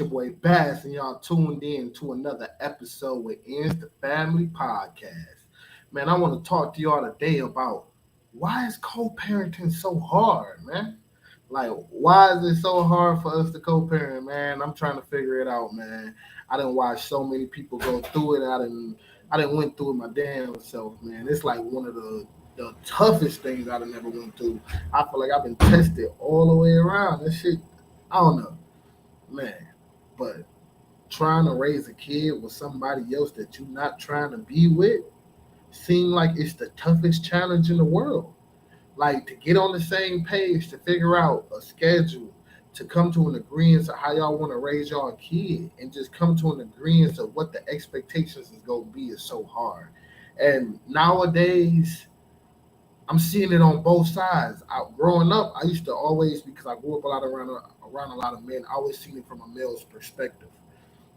your boy Bass, and y'all tuned in to another episode with Ends the Family Podcast. Man, I want to talk to y'all today about why is co-parenting so hard, man? Like, why is it so hard for us to co-parent, man? I'm trying to figure it out, man. I didn't watch so many people go through it. I didn't went through it my damn self, man. It's like one of the toughest things I done ever went through. I feel like I've been tested all the way around. That shit, I don't know, man. But trying to raise a kid with somebody else that you're not trying to be with seem like it's the toughest challenge in the world. Like to get on the same page, to figure out a schedule, to come to an agreement of how y'all want to raise y'all kid, and just come to an agreement of what the expectations is gonna be is so hard. And nowadays, I'm seeing it on both sides. Growing up, I used to always, because I grew up a lot around a lot of men, I always seen it from a male's perspective.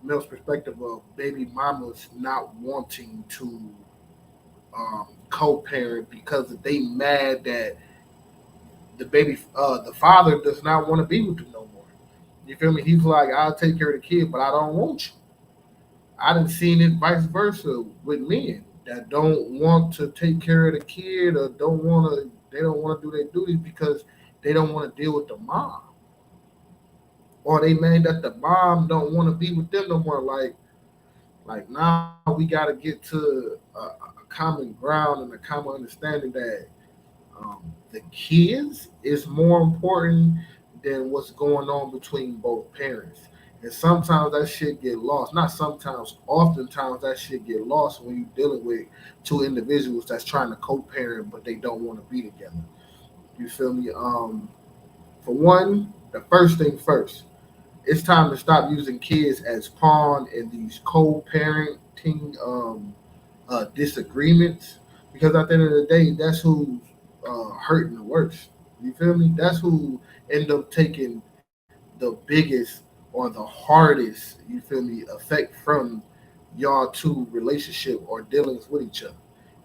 Male's perspective of baby mamas not wanting to co-parent because they mad that the father does not want to be with them no more. You feel me? He's like, I'll take care of the kid, but I don't want you. I done seen it vice versa with men that don't want to take care of the kid or they don't want to do their duties because they don't want to deal with the mom. Or they mad that the mom don't want to be with them no more. Like now we got to get to a common ground and a common understanding that the kids is more important than what's going on between both parents. And sometimes that shit get lost. Not sometimes, oftentimes that shit get lost when you're dealing with two individuals that's trying to co-parent but they don't want to be together. You feel me? For one, the first thing first, it's time to stop using kids as pawn in these co-parenting disagreements, because at the end of the day, that's who's hurting the worst. You feel me? That's who end up taking the biggest or the hardest, you feel me, effect from y'all two relationship or dealings with each other.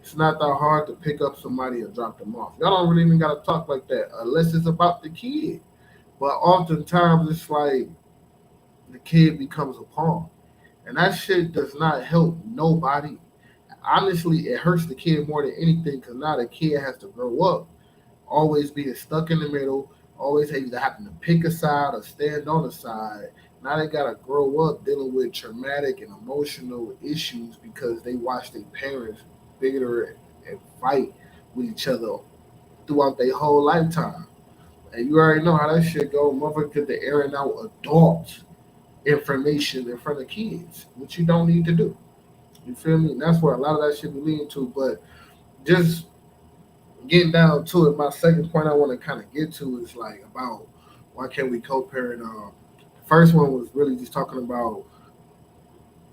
It's not that hard to pick up somebody and drop them off. Y'all don't really even gotta talk like that unless it's about the kid. But oftentimes it's like the kid becomes a pawn. And that shit does not help nobody. Honestly, it hurts the kid more than anything because now the kid has to grow up, always being stuck in the middle, always either having to pick a side or stand on a side. Now they gotta grow up dealing with traumatic and emotional issues because they watched their parents bitter and fight with each other throughout their whole lifetime. And you already know how that shit go. Motherfucker get to airing out adult information in front of kids, which you don't need to do. You feel me? And that's where a lot of that shit be leading to. But just getting down to it, my second point I want to kind of get to is like about why can't we co-parent? The first one was really just talking about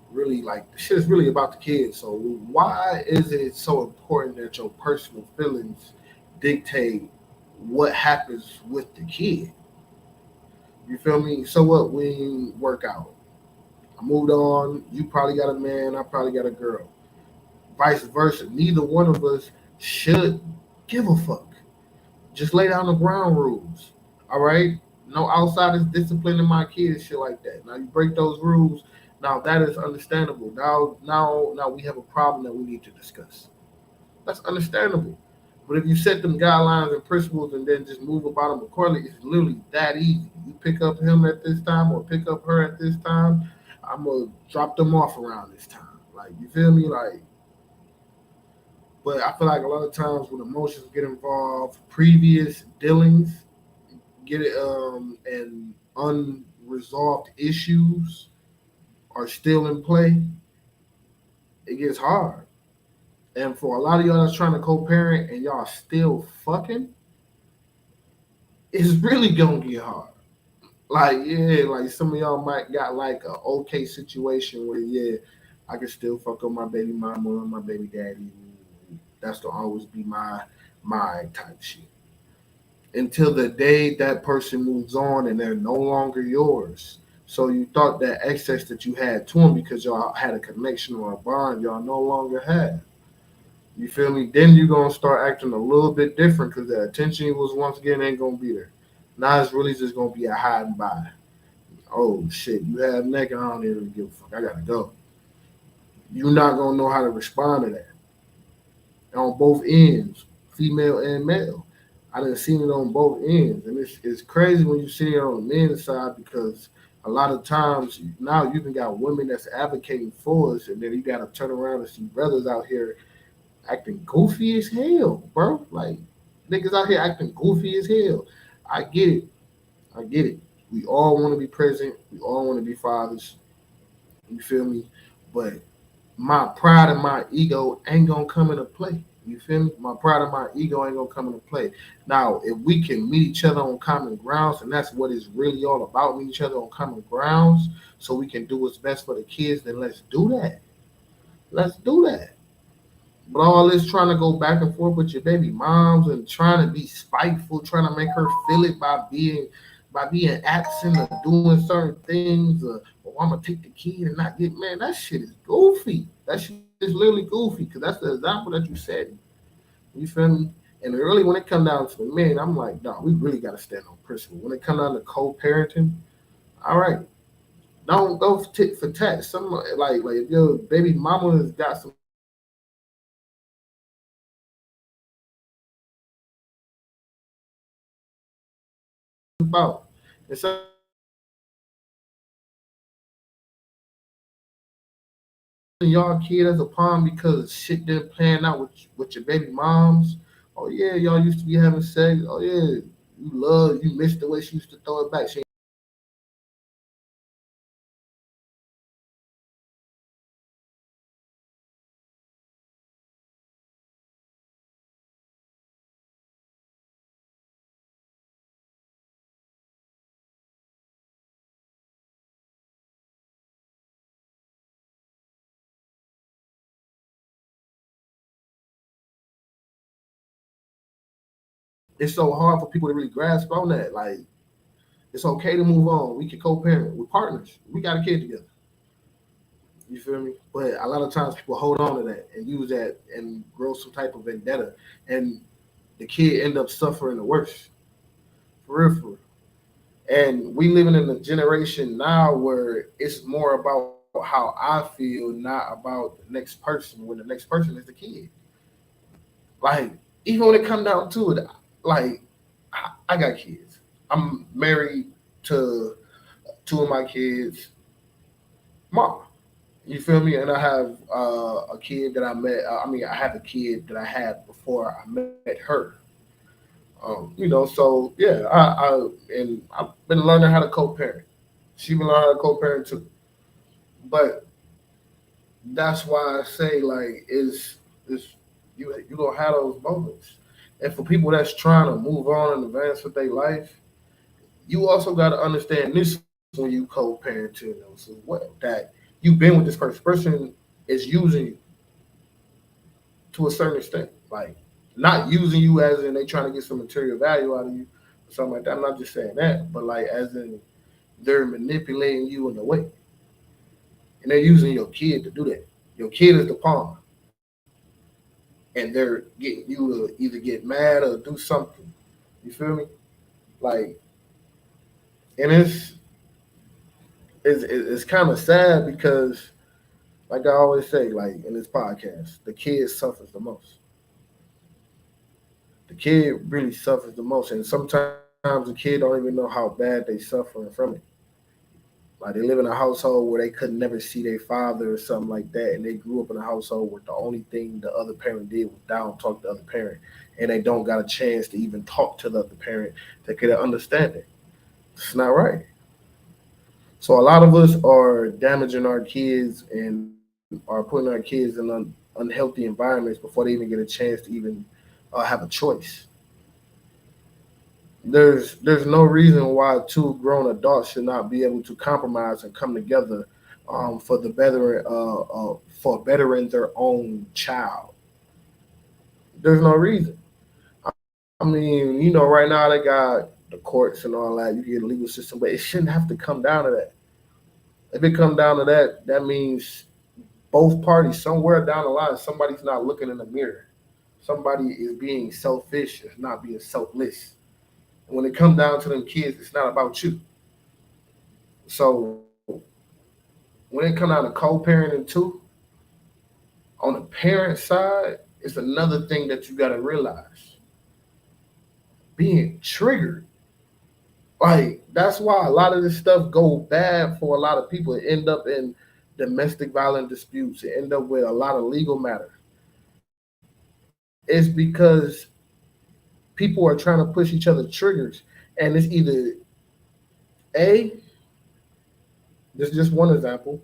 really like the shit is really about the kids. So why is it so important that your personal feelings dictate what happens with the kid? You feel me? So what? We work out. I moved on. You probably got a man. I probably got a girl. Vice versa. Neither one of us should give a fuck. Just lay down the ground rules. All right? No outsiders disciplining my kids, shit like that. Now you break those rules. Now that is understandable. Now we have a problem that we need to discuss. That's understandable. But if you set them guidelines and principles and then just move about them accordingly, it's literally that easy. You pick up him at this time or pick up her at this time. I'm gonna drop them off around this time. Like you feel me? Like, but I feel like a lot of times when emotions get involved, previous dealings get it, and unresolved issues are still in play. It gets hard. And for a lot of y'all that's trying to co-parent and y'all still fucking, it's really gonna get hard. Like, yeah, like some of y'all might got like a okay situation where yeah, I can still fuck up my baby mama and my baby daddy. That's to always be my type shit. Until the day that person moves on and they're no longer yours. So you thought that access that you had to them because y'all had a connection or a bond, y'all no longer have. You feel me? Then you're gonna start acting a little bit different because the attention was once again ain't gonna be there. Now it's really just gonna be a hide and buy. Oh shit, you have naked, I don't even give a fuck. I gotta go. You're not gonna know how to respond to that on both ends, female and male. I done seen it on both ends, and it's crazy when you see it on the men's side because a lot of times now you even got women that's advocating for us, and then you got to turn around and see brothers out here acting goofy as hell, bro. Like niggas out here acting goofy as hell. I get it. I get it. We all want to be present. We all want to be fathers. You feel me? But my pride and my ego ain't gonna come into play. You feel me? My pride and my ego ain't gonna come into play. Now, if we can meet each other on common grounds, and that's what it's really all about, meet each other on common grounds, so we can do what's best for the kids, then let's do that. Let's do that. But all this trying to go back and forth with your baby moms and trying to be spiteful, trying to make her feel it by being absent or doing certain things, or I'm gonna take the kid and not get man. That shit is goofy. That shit is literally goofy because that's the example that you said. You feel me? And really, when it come down to the men, I'm like, dog, we really gotta stand on principle. When it come down to co-parenting, all right, don't go for tit for tat. Some like if your baby mama has got some type of issues or some type of mental issues, about. And y'all kid as a pawn because shit didn't plan out with your baby moms. Oh yeah, y'all used to be having sex. Oh yeah, you missed the way she used to throw it back. She it's so hard for people to really grasp on that. Like it's okay to move on. We can co-parent. We're partners. We got a kid together. You feel me? But a lot of times people hold on to that and use that and grow some type of vendetta, and the kid end up suffering the worst. For real, for real. And we living in a generation now where it's more about how I feel, not about the next person. When the next person is the kid, like even when it come down to it, like I got kids. I'm married to two of my kids' mom. You feel me? And I have a kid that I met. I mean, I have a kid that I had before I met her. So yeah, I've been learning how to co-parent. She been learning how to co-parent too. But that's why I say like is you gonna have those moments. And for people that's trying to move on and advance with their life, you also got to understand this when you co-parenting those as well. That you've been with this person. Person is using you to a certain extent. Like not using you as in they trying to get some material value out of you or something like that. I'm not just saying that, but like as in they're manipulating you in a way. And they're using your kid to do that. Your kid is the pawn. And they're getting you to either get mad or do something. You feel me? Like, and it's kind of sad because, like I always say, like in this podcast, the kid suffers the most. The kid really suffers the most, and sometimes the kid don't even know how bad they suffering from it. Like they live in a household where they could never see their father or something like that, and they grew up in a household where the only thing the other parent did was down talk to the other parent, and they don't got a chance to even talk to the other parent that could understand it. It's not right. So a lot of us are damaging our kids and are putting our kids in unhealthy environments before they even get a chance to even have a choice. There's no reason why two grown adults should not be able to compromise and come together for the better for bettering their own child. There's no reason. I mean, right now they got the courts and all that. You get a legal system, but it shouldn't have to come down to that. If it come down to that, that means both parties somewhere down the line, somebody's not looking in the mirror. Somebody is being selfish, is not being selfless. And when it comes down to them kids, it's not about you. So when it comes down to co-parenting too, on the parent side, it's another thing that you gotta realize. Being triggered. Like that's why a lot of this stuff go bad for a lot of people. It end up in domestic violence disputes. It end up with a lot of legal matter. It's because people are trying to push each other triggers, and it's either a. This is just one example.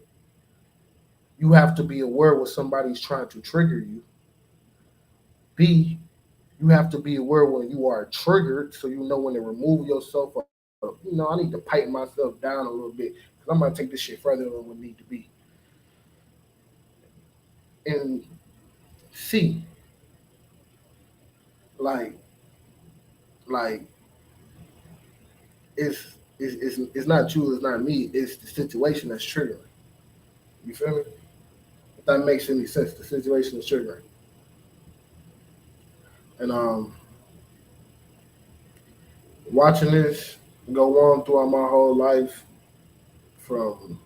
You have to be aware when somebody's trying to trigger you. B. You have to be aware when you are triggered, so you know when to remove yourself. Or, I need to pipe myself down a little bit because I'm gonna take this shit further than what need to be. And C. Like, like it's not you, it's not me, it's the situation that's triggering. You feel me? If that makes any sense, the situation is triggering. And watching this go on throughout my whole life, from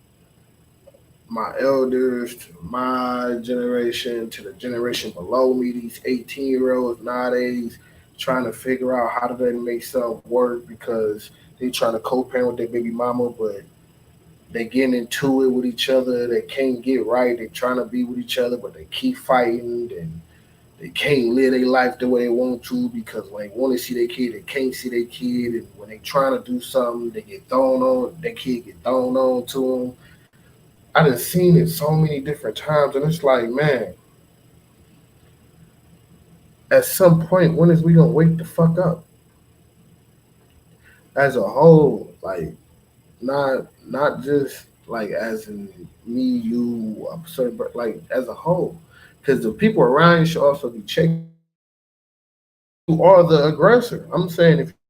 my elders to my generation to the generation below me, these 18-year-olds nowadays trying to figure out how do they make stuff work because they trying to co-parent with their baby mama, but they getting into it with each other. They can't get right. They trying to be with each other, but they keep fighting and they can't live their life the way they want to because when they want to see their kid, they can't see their kid. And when they trying to do something, they get thrown on. Their kid get thrown on to them. I done seen it so many different times, and it's like, man, at some point, when is we gonna wake the fuck up as a whole? Like, not just like as in me, you, a certain, but like as a whole, because the people around you should also be checking. You are the aggressor. I'm saying if you are the aggressor,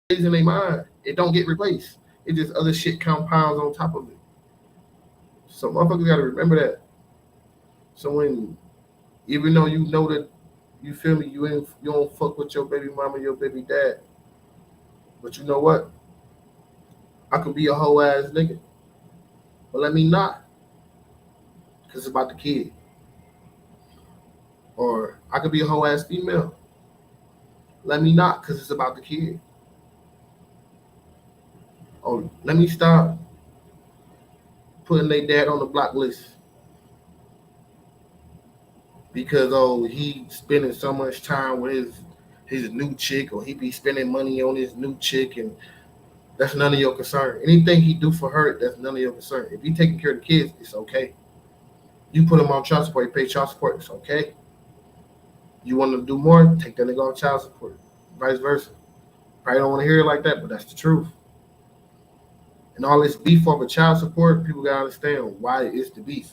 stays in their mind. It don't get replaced. It just other shit compounds on top of it. So motherfuckers gotta remember that. So when, even though you know that, you feel me, you don't fuck with your baby mama, your baby dad, but you know what? I could be a whole ass nigga, but let me not, cause it's about the kid. Or I could be a whole ass female, let me not, cause it's about the kid. Or let me stop putting their dad on the block list because he spending so much time with his new chick, or he be spending money on his new chick, and that's none of your concern. Anything he do for her, that's none of your concern. If he taking care of the kids, it's okay. You put him on child support, you pay child support, it's okay. You want to do more, take that nigga on child support. Vice versa. Probably don't want to hear it like that, but that's the truth. And all this beef over child support, people gotta understand why it's the beef.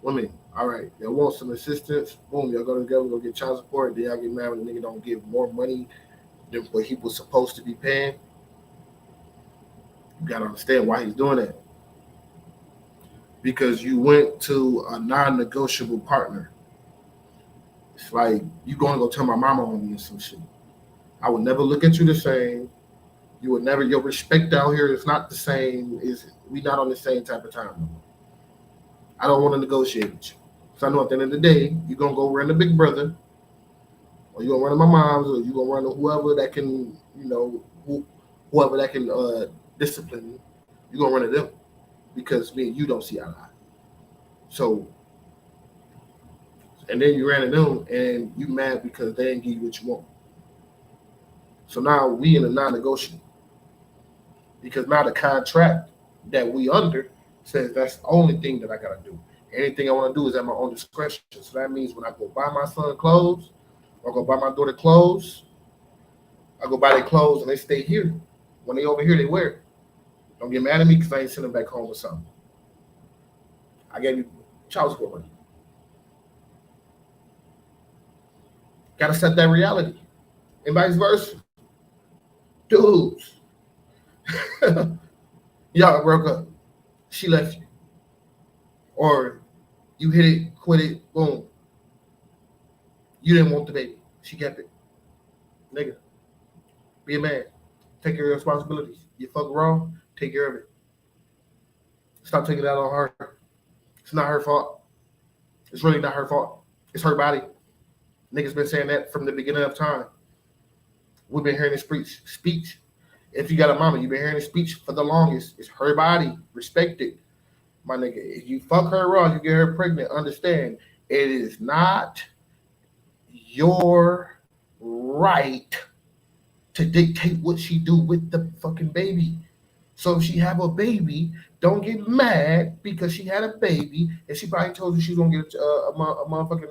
Women, All right, they want some assistance. Boom, y'all go together, go get child support. Then y'all get mad when the nigga don't give more money than what he was supposed to be paying. You gotta understand why he's doing that. Because you went to a non-negotiable partner. It's like you gonna go tell my mama on me or some shit. I would never look at you the same. You would never. Your respect out here is not the same. Is we not on the same type of time? I don't want to negotiate with you. So I know at the end of the day, you're gonna go run to Big Brother, or you gonna run to my mom's, or you gonna run to whoever that can, whoever that can discipline you. You gonna run to them because me and you don't see eye to eye. So, and then you ran to them, and you mad because they didn't give you what you want. So now we in a non-negotiable because now the contract that we under says that's the only thing that I gotta do. Anything I want to do is at my own discretion. So that means when I go buy my son clothes, or go buy my daughter clothes, I go buy their clothes and they stay here. When they over here, they wear it. Don't get mad at me because I ain't sending them back home with something. I gave you child support money. Gotta set that reality. And vice versa. Dudes. Y'all broke up. She left you. Or you hit it, quit it, boom. You didn't want the baby. She kept it. Nigga, be a man. Take care of your responsibilities. You fuck wrong, take care of it. Stop taking that on her. It's not her fault. It's really not her fault. It's her body. Niggas been saying that from the beginning of time. We've been hearing this speech. If you got a mama, you've been hearing this speech for the longest. It's her body. Respect it. My nigga, if you fuck her wrong, you get her pregnant, understand it is not your right to dictate what she do with the fucking baby. So if she have a baby, don't get mad because she had a baby and she probably told you she's gonna get a motherfucking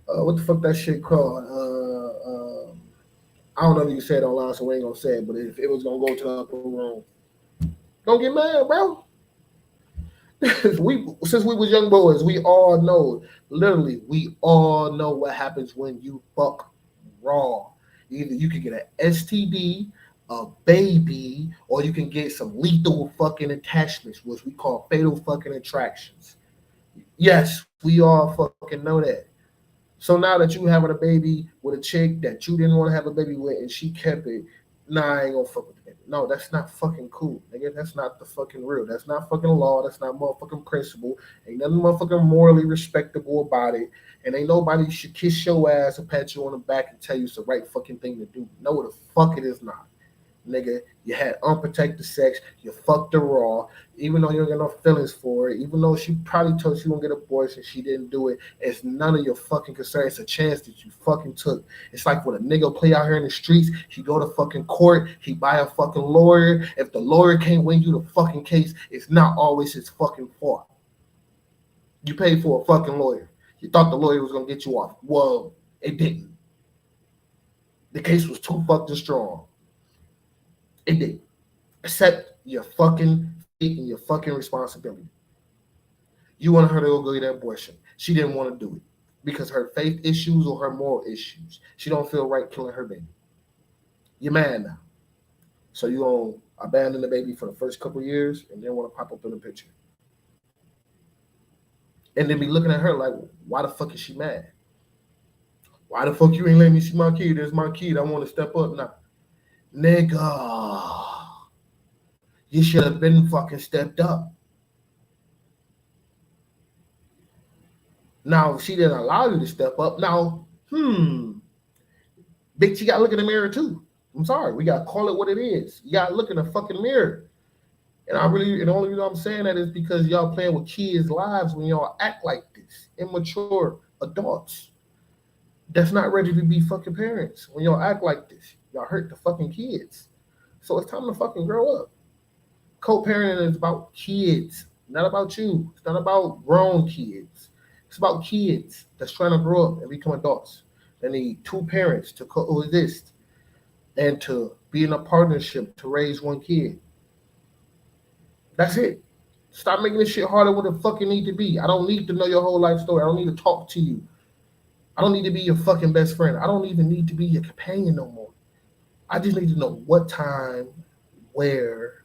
what the fuck that shit called? I don't know if you can say it online, so we ain't gonna say it. But if it was gonna go to the upper room, don't get mad, bro. Since we was young boys, we all know. Literally, we all know what happens when you fuck raw. Either you can get an STD, a baby, or you can get some lethal fucking attachments, which we call fatal fucking attractions. Yes, we all fucking know that. So now that you having a baby with a chick that you didn't want to have a baby with and she kept it, nah, I ain't gonna fuck with the baby. No, that's not fucking cool, nigga. That's not the fucking real. That's not fucking law. That's not motherfucking principle. Ain't nothing motherfucking morally respectable about it. And ain't nobody should kiss your ass or pat you on the back and tell you it's the right fucking thing to do. No, the fuck it is not. Nigga, you had unprotected sex, you fucked her raw, even though you don't get no feelings for it, even though she probably told you she won't get abortion, she didn't do it. It's none of your fucking concern. It's a chance that you fucking took. It's like when a nigga play out here in the streets, he go to fucking court, he buy a fucking lawyer. If the lawyer can't win you the fucking case, it's not always his fucking fault. You paid for a fucking lawyer. You thought the lawyer was gonna get you off. Well, it didn't. The case was too fucking strong. It did. Accept your fucking fate and your fucking responsibility. You wanted her to go get an abortion. She didn't want to do it because her faith issues or her moral issues. She don't feel right killing her baby. You're mad now. So you gonna abandon the baby for the first couple years and then want to pop up in the picture. And then be looking at her like, why the fuck is she mad? Why the fuck you ain't letting me see my kid? There's my kid. I want to step up now. Nigga, you should have been fucking stepped up. Now, if she didn't allow you to step up, now, bitch, you gotta look in the mirror too. I'm sorry, we gotta call it what it is. You gotta look in the fucking mirror. And the only reason I'm saying that is because y'all playing with kids' lives when y'all act like this. Immature adults that's not ready to be fucking parents. When y'all act like this, y'all hurt the fucking kids. So it's time to fucking grow up. Co-parenting is about kids, not about you. It's not about grown kids. It's about kids that's trying to grow up and become adults. They need two parents to coexist and to be in a partnership to raise one kid. That's it. Stop making this shit harder than it fucking need to be. I don't need to know your whole life story. I don't need to talk to you. I don't need to be your fucking best friend. I don't even need to be your companion no more. I just need to know what time, where,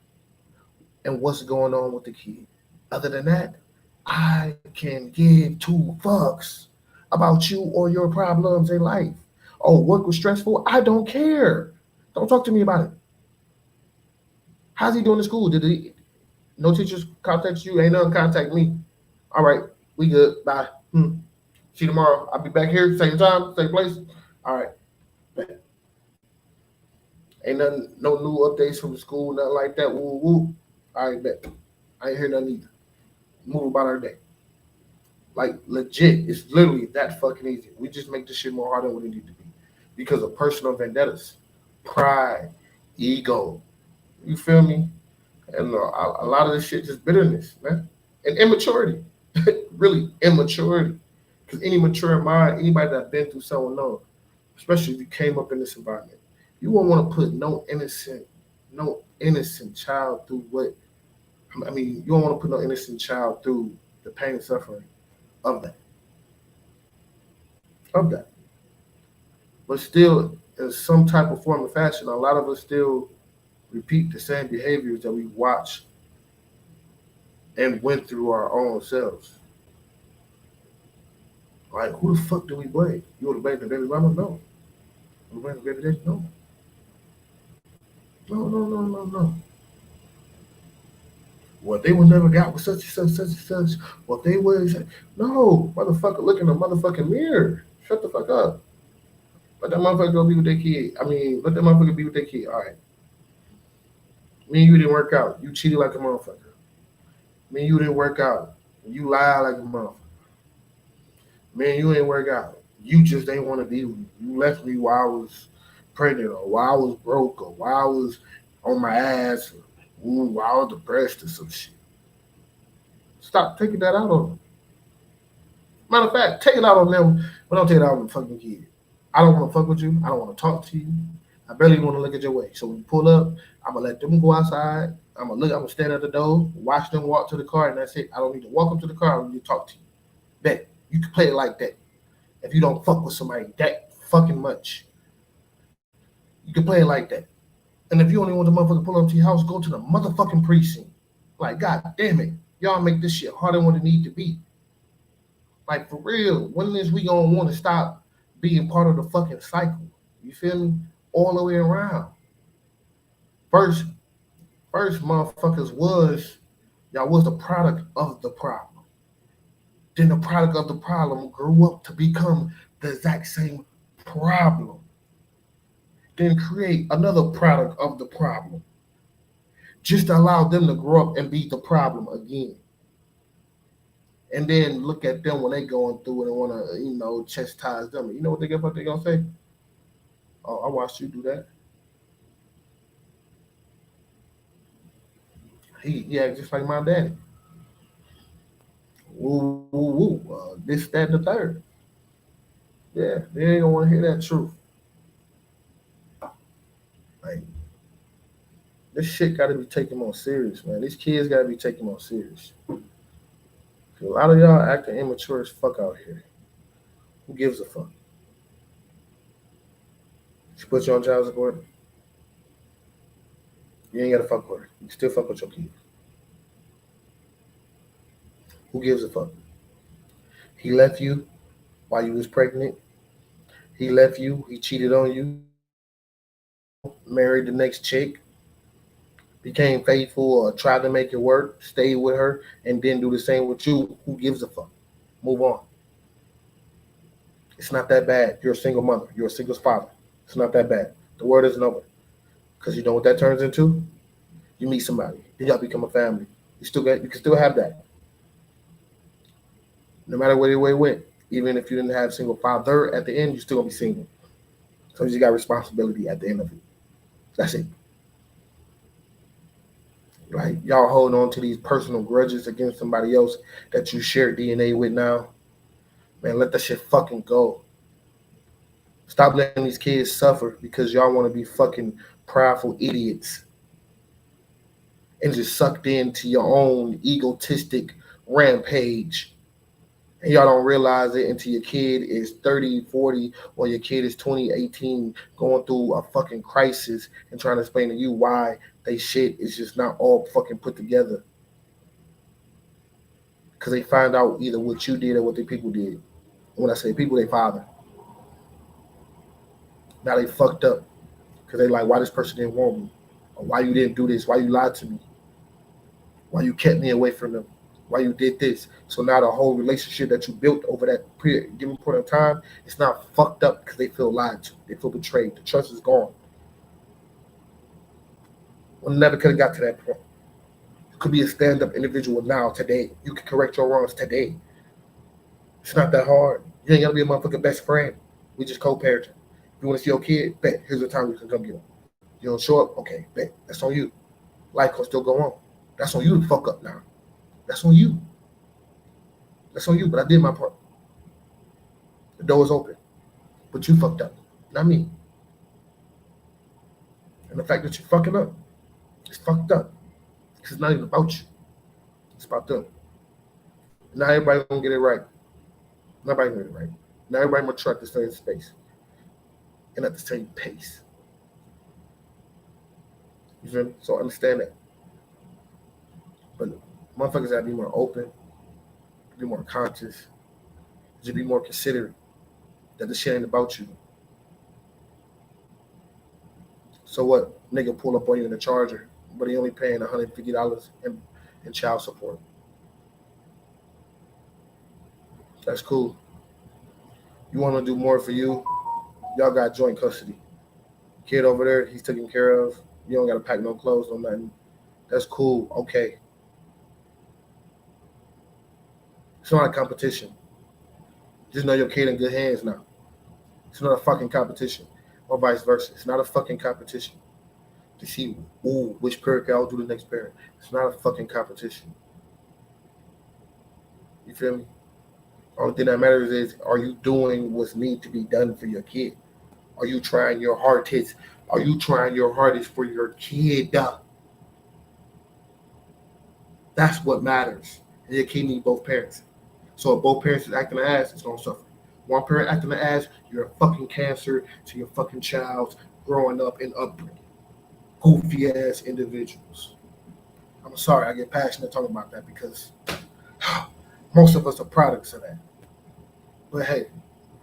and what's going on with the kid. Other than that, I can give two fucks about you or your problems in life. Oh, work was stressful? I don't care. Don't talk to me about it. How's he doing in school? Did he no teachers contact you? Ain't none contact me. All right, we good. Bye. See you tomorrow. I'll be back here, same time, same place. All right. Ain't nothing, no new updates from the school, nothing like that. Woo woo. All right, bet. I ain't hear nothing either. Move about our day. Like legit, it's literally that fucking easy. We just make this shit more harder than what it need to be because of personal vendettas, pride, ego. You feel me? And a lot of this shit just bitterness, man, and immaturity. Really immaturity. Because any mature mind, anybody that's been through something knows, especially if you came up in this environment, you won't want to put no innocent child through what. I mean, you don't want to put no innocent child through the pain and suffering of that. Of that. But still, in some type of form or fashion, a lot of us still repeat the same behaviors that we watch and went through our own selves. Like, who the fuck do we blame? You want to blame the baby mama? No. You blame the baby daddy? No. No. Well, they would never got with such and such. Well, they was no motherfucker. Look in the motherfucking mirror. Shut the fuck up. Let that motherfucker go be with their kid. I mean, let that motherfucker be with their kid. All right. Me and you didn't work out. You cheated like a motherfucker. Me and you didn't work out. You lied like a motherfucker. Me and you ain't work out. You just ain't want to be with me. You left me while I was pregnant or while I was broke or while I was on my ass or while I was depressed or some shit. Stop taking that out on them. Matter of fact, take it out on them, but don't take it out on the fucking kid. I don't want to fuck with you. I don't want to talk to you. I barely want to look at your way. So when you pull up, I'm gonna let them go outside. I'm gonna stand at the door, watch them walk to the car, and that's it. I don't need to walk up to the car. I need to talk to you. Bet you can play it like that. If you don't fuck with somebody that fucking much, you can play it like that. And if you only want the motherfucker to pull up to your house, go to the motherfucking precinct. Like, god damn it, y'all make this shit harder than what it need to be. Like, for real, when is we gonna want to stop being part of the fucking cycle? You feel me? All the way around. First motherfuckers y'all was the product of the problem. Then the product of the problem grew up to become the exact same problem. Then create another product of the problem. Just to allow them to grow up and be the problem again. And then look at them when they going through it and want to, chastise them. You know what they're going to say? Oh, I watched you do that. He acted just like my daddy. Woo, woo, woo. This, that, and the third. Yeah, they ain't gonna want to hear that truth. Like, this shit got to be taken more serious, man. These kids got to be taken more serious. A lot of y'all acting immature as fuck out here. Who gives a fuck? She put you on child support. You ain't got to fuck with her. You still fuck with your kids. Who gives a fuck? He left you while you was pregnant. He left you. He cheated on you. Married the next chick. Became faithful or tried to make it work. Stayed with her and then do the same with you. Who gives a fuck? Move on. It's not that bad. You're a single mother. You're a single father. It's not that bad. The word isn't over. Because you know what that turns into? You meet somebody. Then y'all become a family. You can still have that. No matter where your way went. Even if you didn't have a single father at the end, you're still gonna be single. So you got responsibility at the end of it. That's it. Like, y'all holding on to these personal grudges against somebody else that you share DNA with now. Man, let that shit fucking go. Stop letting these kids suffer because y'all want to be fucking prideful idiots. and just sucked into your own egotistic rampage. And y'all don't realize it until your kid is 30, 40, or your kid is 20, 18, going through a fucking crisis and trying to explain to you why they shit is just not all fucking put together. Because they find out either what you did or what the people did. When I say people, they father. Now they fucked up because they like, why this person didn't want me? Or why you didn't do this? Why you lied to me? Why you kept me away from them? Why you did this? So now the whole relationship that you built over that given point of time, it's not fucked up because they feel lied to. They feel betrayed. The trust is gone. We never could have got to that point. You could be a stand-up individual now, today. You can correct your wrongs today. It's not that hard. You ain't got to be a motherfucking best friend. We just co-parenting. If you want to see your kid, bet. Here's the time you can come get him. You don't show up? Okay, bet. That's on you. Life can still go on. That's on you to fuck up now. That's on you. That's on you, but I did my part. The door is open. But you fucked up. Not me. And the fact that you're fucking up, it's fucked up. Because it's not even about you. It's about them. Not everybody gonna get it right. Nobody gonna get it right. Not everybody gonna try to stay in space. And at the same pace. You feel me? So understand that. But motherfuckers gotta be more open, be more conscious, just be more considerate that the shit ain't about you. So what? Nigga pull up on you in a Charger, but he only paying $150 in child support. That's cool. You want to do more for you? Y'all got joint custody. Kid over there, he's taken care of. You don't got to pack no clothes, no nothing. That's cool. Okay. It's not a competition. Just know your kid in good hands now. It's not a fucking competition. Or vice versa. It's not a fucking competition. To see, which parent can outdo the next parent. It's not a fucking competition. You feel me? Only thing that matters is, are you doing what's need to be done for your kid? Are you trying your hardest? Are you trying your hardest for your kid? That's what matters. And your kid needs both parents. So if both parents is acting the ass, it's gonna suffer. One parent acting the ass, you're a fucking cancer to your fucking child's growing up and upbringing. Goofy ass individuals. I'm sorry, I get passionate talking about that because most of us are products of that. But hey,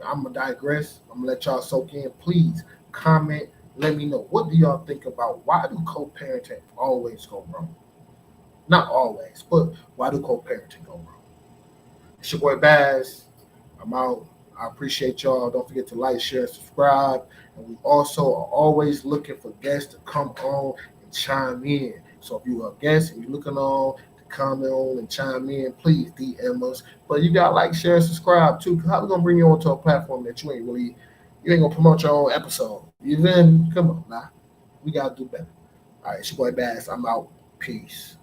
I'm gonna digress. I'm gonna let y'all soak in. Please comment. Let me know, what do y'all think about, why do co-parenting always go wrong? Not always, but why do co-parenting go wrong? It's your boy Baz. I'm out. I appreciate y'all. Don't forget to like, share, subscribe. And we also are always looking for guests to come on and chime in. So if you're a guest and you're looking on to comment on and chime in, please DM us. But you got to like, share, and subscribe too. Because how we going to bring you onto a platform that you ain't going to promote your own episode? You then come on, nah. We got to do better. All right, it's your boy Bass. I'm out. Peace.